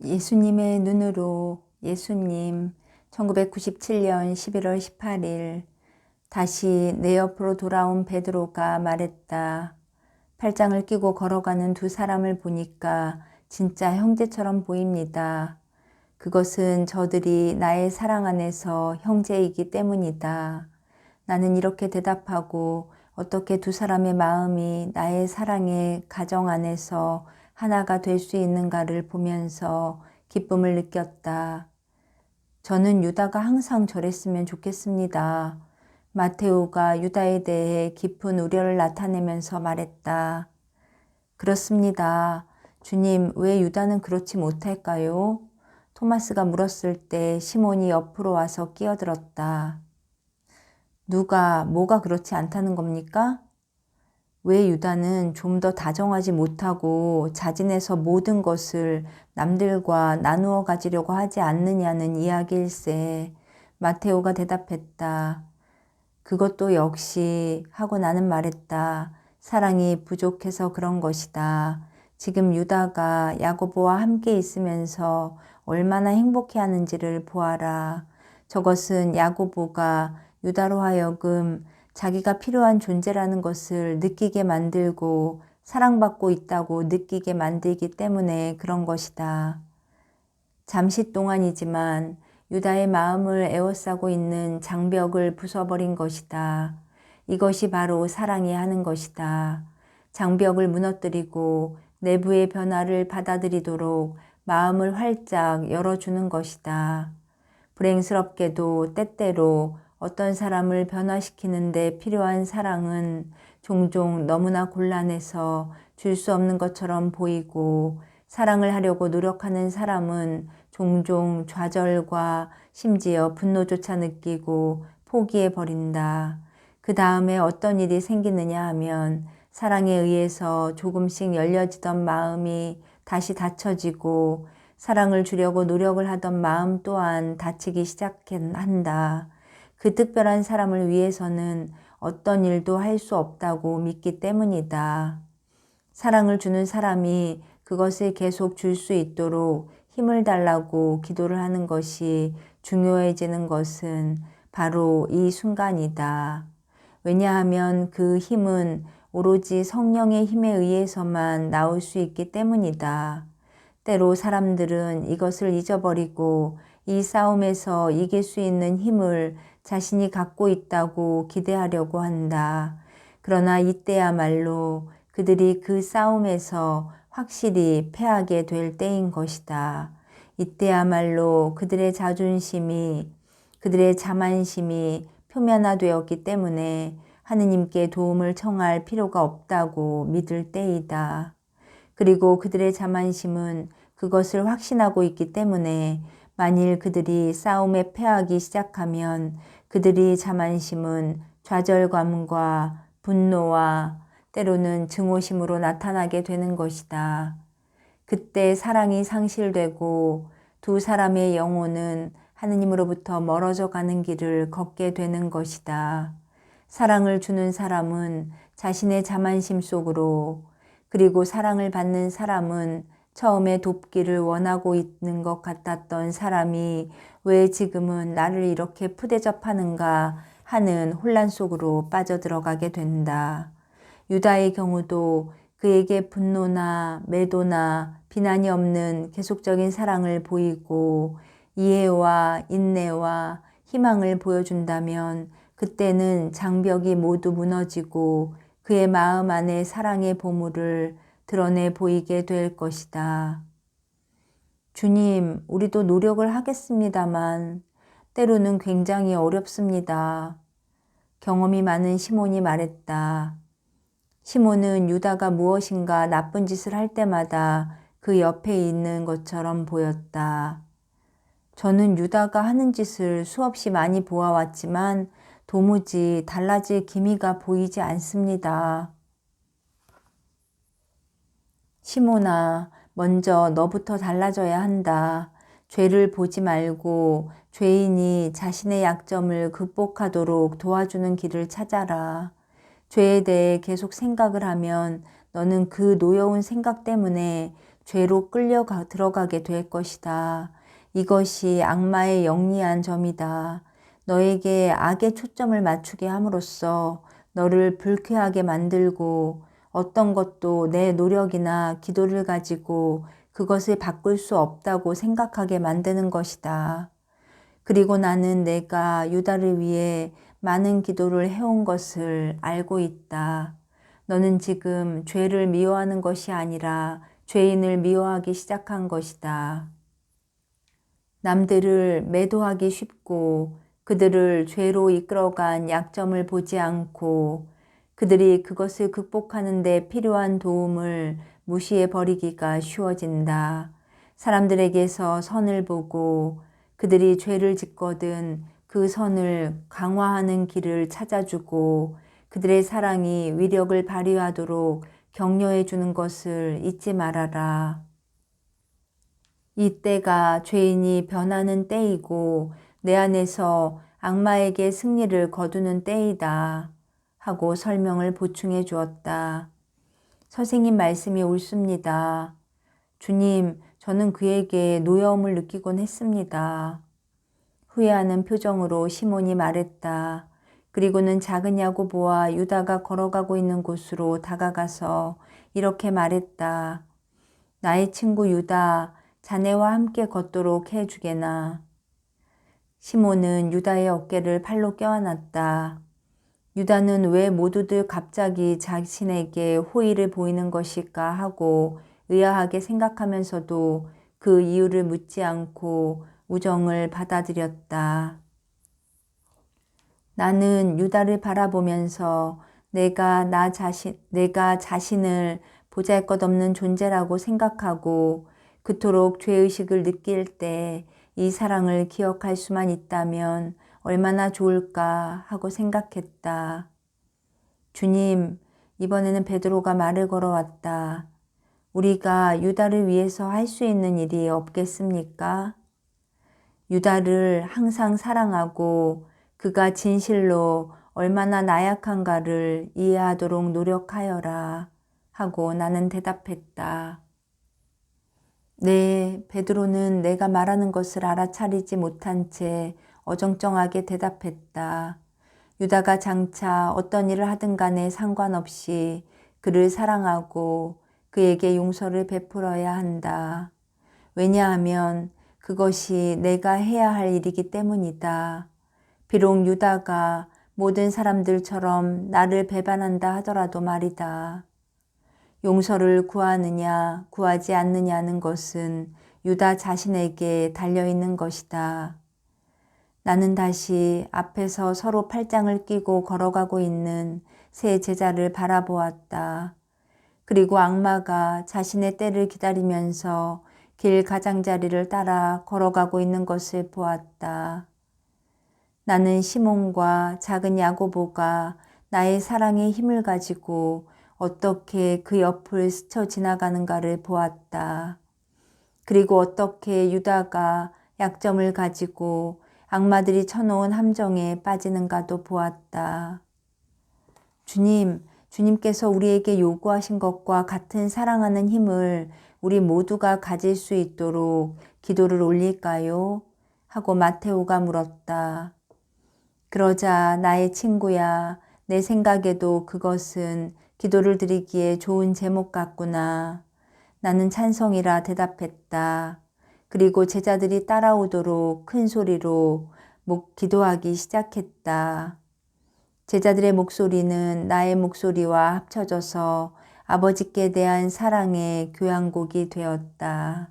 예수님의 눈으로 예수님 1997년 11월 18일 다시 내 옆으로 돌아온 베드로가 말했다. 팔짱을 끼고 걸어가는 두 사람을 보니까 진짜 형제처럼 보입니다. 그것은 저들이 나의 사랑 안에서 형제이기 때문이다. 나는 이렇게 대답하고 어떻게 두 사람의 마음이 나의 사랑의 가정 안에서 하나가 될 수 있는가를 보면서 기쁨을 느꼈다. 저는 유다가 항상 저랬으면 좋겠습니다. 마테오가 유다에 대해 깊은 우려를 나타내면서 말했다. 그렇습니다. 주님, 왜 유다는 그렇지 못할까요? 토마스가 물었을 때 시몬이 옆으로 와서 끼어들었다. 뭐가 그렇지 않다는 겁니까? 왜 유다는 좀 더 다정하지 못하고 자진해서 모든 것을 남들과 나누어 가지려고 하지 않느냐는 이야기일세. 마테오가 대답했다. 그것도 역시 하고 나는 말했다. 사랑이 부족해서 그런 것이다. 지금 유다가 야고보와 함께 있으면서 얼마나 행복해하는지를 보아라. 저것은 야고보가 유다로 하여금 자기가 필요한 존재라는 것을 느끼게 만들고 사랑받고 있다고 느끼게 만들기 때문에 그런 것이다. 잠시 동안이지만 유다의 마음을 에워싸고 있는 장벽을 부숴버린 것이다. 이것이 바로 사랑이 하는 것이다. 장벽을 무너뜨리고 내부의 변화를 받아들이도록 마음을 활짝 열어주는 것이다. 불행스럽게도 때때로 어떤 사람을 변화시키는 데 필요한 사랑은 종종 너무나 곤란해서 줄 수 없는 것처럼 보이고 사랑을 하려고 노력하는 사람은 종종 좌절과 심지어 분노조차 느끼고 포기해버린다. 그 다음에 어떤 일이 생기느냐 하면 사랑에 의해서 조금씩 열려지던 마음이 다시 닫혀지고 사랑을 주려고 노력을 하던 마음 또한 닫히기 시작한다. 그 특별한 사람을 위해서는 어떤 일도 할 수 없다고 믿기 때문이다. 사랑을 주는 사람이 그것을 계속 줄 수 있도록 힘을 달라고 기도를 하는 것이 중요해지는 것은 바로 이 순간이다. 왜냐하면 그 힘은 오로지 성령의 힘에 의해서만 나올 수 있기 때문이다. 때로 사람들은 이것을 잊어버리고 이 싸움에서 이길 수 있는 힘을 자신이 갖고 있다고 기대하려고 한다. 그러나 이때야말로 그들이 그 싸움에서 확실히 패하게 될 때인 것이다. 이때야말로 그들의 자존심이, 그들의 자만심이 표면화되었기 때문에 하느님께 도움을 청할 필요가 없다고 믿을 때이다. 그리고 그들의 자만심은 그것을 확신하고 있기 때문에 만일 그들이 싸움에 패하기 시작하면 그들의 자만심은 좌절감과 분노와 때로는 증오심으로 나타나게 되는 것이다. 그때 사랑이 상실되고 두 사람의 영혼은 하느님으로부터 멀어져 가는 길을 걷게 되는 것이다. 사랑을 주는 사람은 자신의 자만심 속으로 그리고 사랑을 받는 사람은 처음에 돕기를 원하고 있는 것 같았던 사람이 왜 지금은 나를 이렇게 푸대접하는가 하는 혼란 속으로 빠져들어가게 된다. 유다의 경우도 그에게 분노나 매도나 비난이 없는 계속적인 사랑을 보이고 이해와 인내와 희망을 보여준다면 그때는 장벽이 모두 무너지고 그의 마음 안에 사랑의 보물을 드러내 보이게 될 것이다. 주님, 우리도 노력을 하겠습니다만 때로는 굉장히 어렵습니다. 경험이 많은 시몬이 말했다. 시몬은 유다가 무엇인가 나쁜 짓을 할 때마다 그 옆에 있는 것처럼 보였다. 저는 유다가 하는 짓을 수없이 많이 보아왔지만 도무지 달라질 기미가 보이지 않습니다. 시몬아, 먼저 너부터 달라져야 한다. 죄를 보지 말고 죄인이 자신의 약점을 극복하도록 도와주는 길을 찾아라. 죄에 대해 계속 생각을 하면 너는 그 노여운 생각 때문에 죄로 들어가게 될 것이다. 이것이 악마의 영리한 점이다. 너에게 악의 초점을 맞추게 함으로써 너를 불쾌하게 만들고 어떤 것도 내 노력이나 기도를 가지고 그것을 바꿀 수 없다고 생각하게 만드는 것이다. 그리고 나는 내가 유다를 위해 많은 기도를 해온 것을 알고 있다. 너는 지금 죄를 미워하는 것이 아니라 죄인을 미워하기 시작한 것이다. 남들을 매도하기 쉽고 그들을 죄로 이끌어간 약점을 보지 않고 그들이 그것을 극복하는 데 필요한 도움을 무시해 버리기가 쉬워진다. 사람들에게서 선을 보고 그들이 죄를 짓거든 그 선을 강화하는 길을 찾아주고 그들의 사랑이 위력을 발휘하도록 격려해 주는 것을 잊지 말아라. 이 때가 죄인이 변하는 때이고 내 안에서 악마에게 승리를 거두는 때이다 하고 설명을 보충해 주었다. 선생님 말씀이 옳습니다. 주님, 저는 그에게 노여움을 느끼곤 했습니다. 후회하는 표정으로 시몬이 말했다. 그리고는 작은 야고보와 유다가 걸어가고 있는 곳으로 다가가서 이렇게 말했다. 나의 친구 유다, 자네와 함께 걷도록 해주게나. 시몬은 유다의 어깨를 팔로 껴안았다. 유다는 왜 모두들 갑자기 자신에게 호의를 보이는 것일까 하고 의아하게 생각하면서도 그 이유를 묻지 않고 우정을 받아들였다. 나는 유다를 바라보면서 내가 자신을 보잘것없는 존재라고 생각하고 그토록 죄의식을 느낄 때 이 사랑을 기억할 수만 있다면 얼마나 좋을까 하고 생각했다. 주님, 이번에는 베드로가 말을 걸어왔다. 우리가 유다를 위해서 할 수 있는 일이 없겠습니까? 유다를 항상 사랑하고 그가 진실로 얼마나 나약한가를 이해하도록 노력하여라 하고 나는 대답했다. 네, 베드로는 내가 말하는 것을 알아차리지 못한 채 어정쩡하게 대답했다. 유다가 장차 어떤 일을 하든 간에 상관없이 그를 사랑하고 그에게 용서를 베풀어야 한다. 왜냐하면 그것이 내가 해야 할 일이기 때문이다. 비록 유다가 모든 사람들처럼 나를 배반한다 하더라도 말이다. 용서를 구하느냐 구하지 않느냐는 것은 유다 자신에게 달려있는 것이다. 나는 다시 앞에서 서로 팔짱을 끼고 걸어가고 있는 세 제자를 바라보았다. 그리고 악마가 자신의 때를 기다리면서 길 가장자리를 따라 걸어가고 있는 것을 보았다. 나는 시몬과 작은 야고보가 나의 사랑의 힘을 가지고 어떻게 그 옆을 스쳐 지나가는가를 보았다. 그리고 어떻게 유다가 약점을 가지고 악마들이 쳐놓은 함정에 빠지는가도 보았다. 주님께서 우리에게 요구하신 것과 같은 사랑하는 힘을 우리 모두가 가질 수 있도록 기도를 올릴까요? 하고 마테오가 물었다. 그러자 나의 친구야, 내 생각에도 그것은 기도를 드리기에 좋은 제목 같구나. 나는 찬성이라 대답했다. 그리고 제자들이 따라오도록 큰 소리로 기도하기 시작했다. 제자들의 목소리는 나의 목소리와 합쳐져서 아버지께 대한 사랑의 교향곡이 되었다.